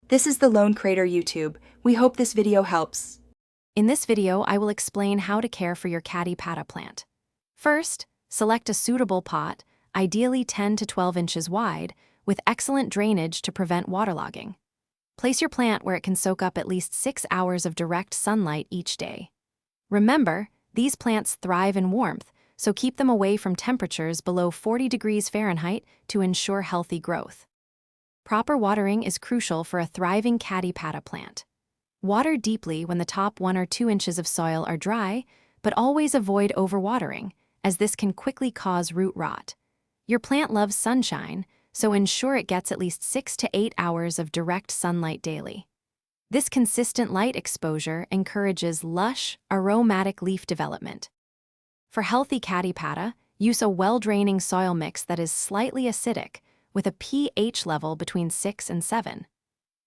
This is the Lone Crater YouTube. We hope this video helps. In this video, I will explain how to care for your Kadi Patta plant. First, select a suitable pot, ideally 10 to 12 inches wide, with excellent drainage to prevent waterlogging. Place your plant where it can soak up at least 6 hours of direct sunlight each day. Remember, these plants thrive in warmth, so keep them away from temperatures below 40 degrees Fahrenheit to ensure healthy growth. Proper watering is crucial for a thriving Kadi Patta plant. Water deeply when the top 1 or 2 inches of soil are dry, but always avoid overwatering, as this can quickly cause root rot. Your plant loves sunshine, so ensure it gets at least 6 to 8 hours of direct sunlight daily. This consistent light exposure encourages lush, aromatic leaf development. For healthy Kadi Patta, use a well-draining soil mix that is slightly acidic, with a pH level between 6 and 7.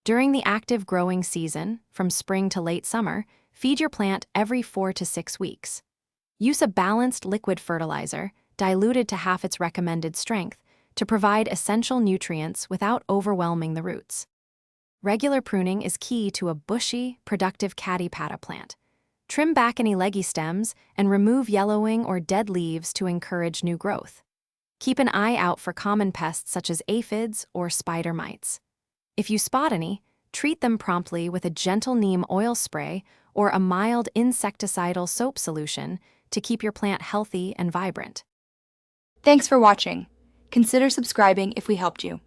During the active growing season, from spring to late summer, feed your plant every 4 to 6 weeks. Use a balanced liquid fertilizer, diluted to half its recommended strength, to provide essential nutrients without overwhelming the roots. Regular pruning is key to a bushy, productive Kadi Patta plant. Trim back any leggy stems and remove yellowing or dead leaves to encourage new growth. Keep an eye out for common pests such as aphids or spider mites. If you spot any, treat them promptly with a gentle neem oil spray or a mild insecticidal soap solution to keep your plant healthy and vibrant. Thanks for watching. Consider subscribing if we helped you.